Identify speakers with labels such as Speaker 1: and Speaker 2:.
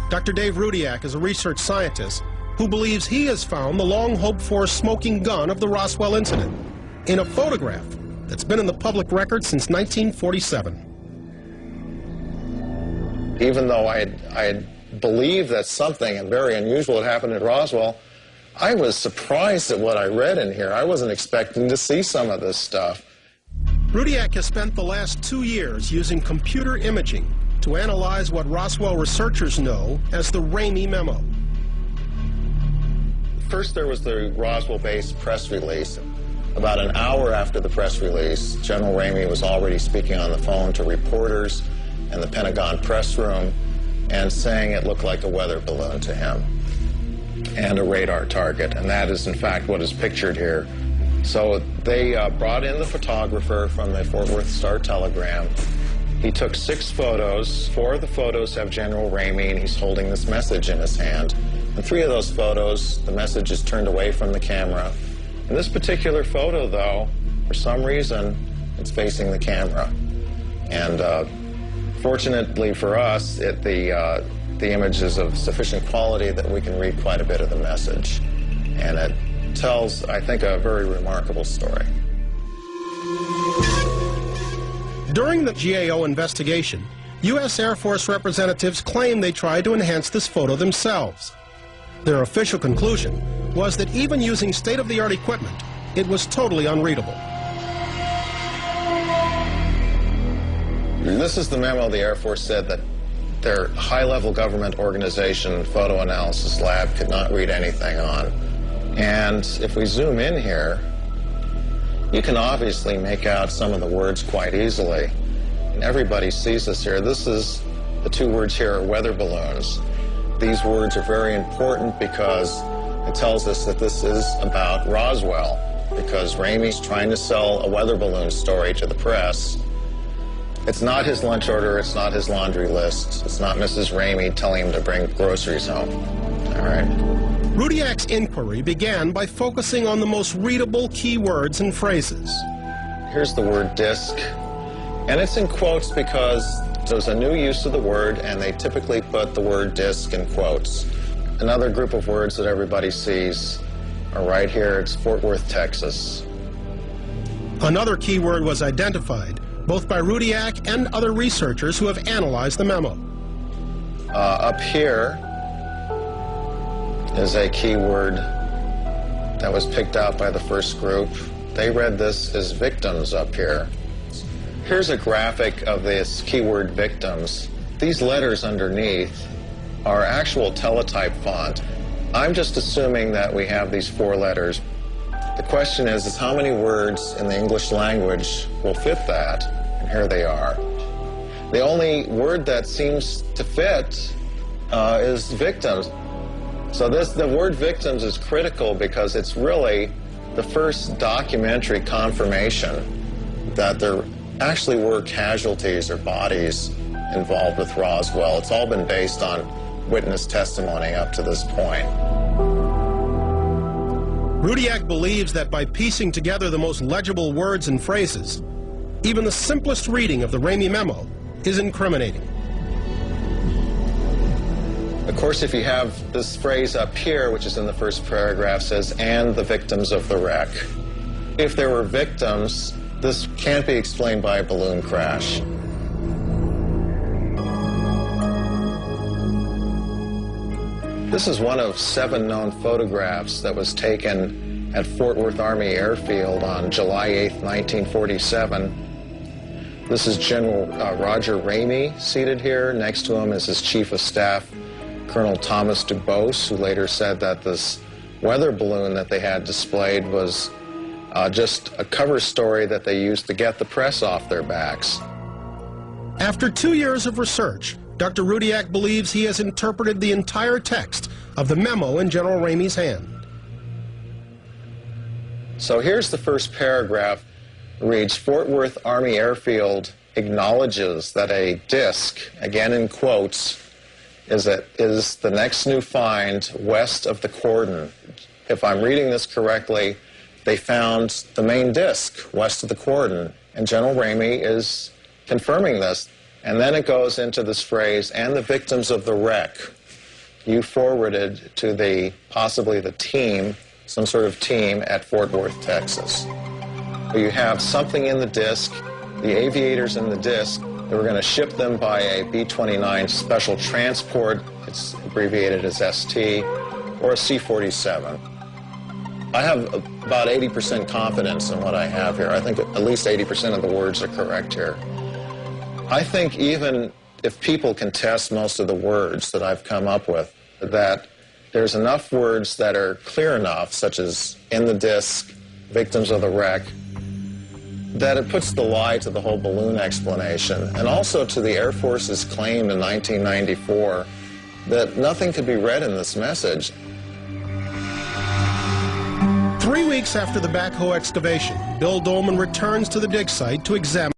Speaker 1: Dr. Dave Rudiak is a research scientist who believes he has found the long-hoped-for smoking gun of the Roswell incident in a photograph that's been in the public record since 1947.
Speaker 2: Even though I had believed that something very unusual had happened at Roswell, I was surprised at what I read in here. I wasn't expecting to see some of this stuff.
Speaker 1: Rudiak has spent the last 2 years using computer imaging to analyze what Roswell researchers know as the Ramey Memo.
Speaker 2: First, there was the Roswell-based press release. About an hour after the press release, General Ramey was already speaking on the phone to reporters in the Pentagon press room and saying it looked like a weather balloon to him and a radar target, and that is in fact what is pictured here. So they brought in the photographer from the Fort Worth Star-Telegram. He took 6 photos. 4 of the photos have General Ramey, and he's holding this message in his hand. In 3 of those photos, the message is turned away from the camera. In this particular photo, though, for some reason, it's facing the camera. And fortunately for us, the image is of sufficient quality that we can read quite a bit of the message. And it tells, I think, a very remarkable story.
Speaker 1: During the GAO investigation, U.S. Air Force representatives claimed they tried to enhance this photo themselves. Their official conclusion was that even using state-of-the-art equipment, it was totally unreadable.
Speaker 2: This is the memo the Air Force said that their high-level government organization, photo analysis lab, could not read anything on. And if we zoom in here, you can obviously make out some of the words quite easily. And everybody sees this here. This is, the 2 words here are weather balloons. These words are very important because it tells us that this is about Roswell, because Ramey's trying to sell a weather balloon story to the press. It's not his lunch order, it's not his laundry list, it's not Mrs. Ramey telling him to bring groceries home. All right?
Speaker 1: Rudiak's inquiry began by focusing on the most readable key words and phrases.
Speaker 2: Here's the word disc, and it's in quotes because there's a new use of the word, and they typically put the word disc in quotes. Another group of words that everybody sees are right here. It's Fort Worth, Texas.
Speaker 1: Another key word was identified, both by Rudiak and other researchers who have analyzed the memo.
Speaker 2: Up here is a key word that was picked out by the first group. They read this as victims up here. Here's a graphic of this keyword victims. These letters underneath are actual teletype font. I'm just assuming that we have these 4 letters. The question is how many words in the English language will fit that? And here they are. The only word that seems to fit is victims. So the word victims is critical because it's really the first documentary confirmation that there actually were casualties or bodies involved with Roswell. It's all been based on witness testimony up to this point.
Speaker 1: Rudiak believes that by piecing together the most legible words and phrases, even the simplest reading of the Ramey memo is incriminating.
Speaker 2: Of course, if you have this phrase up here, which is in the first paragraph, says, and the victims of the wreck. If there were victims, this can't be explained by a balloon crash. This is one of 7 known photographs that was taken at Fort Worth Army Airfield on July 8, 1947. This is General Roger Ramey seated here. Next to him is his Chief of Staff, Colonel Thomas DuBose, who later said that this weather balloon that they had displayed was just a cover story that they used to get the press off their backs.
Speaker 1: After 2 years of research, Dr. Rudiak believes he has interpreted the entire text of the memo in General Ramey's hand.
Speaker 2: So here's the first paragraph. It reads, Fort Worth Army Airfield acknowledges that a disc, again in quotes, is the next new find west of the cordon. If I'm reading this correctly, they found the main disc west of the cordon, and General Ramey is confirming this. And then it goes into this phrase, and the victims of the wreck. you forwarded to possibly the team, some sort of team at Fort Worth, Texas. You have something in the disc, the aviators in the disc, they were going to ship them by a B-29 special transport, it's abbreviated as ST, or a C-47. I have about 80% confidence in what I have here. I think at least 80% of the words are correct here. I think even if people can test most of the words that I've come up with, that there's enough words that are clear enough, such as in the disc, victims of the wreck, that it puts the lie to the whole balloon explanation, and also to the Air Force's claim in 1994 that nothing could be read in this message.
Speaker 1: 3 weeks after the backhoe excavation, Bill Dolman returns to the dig site to examine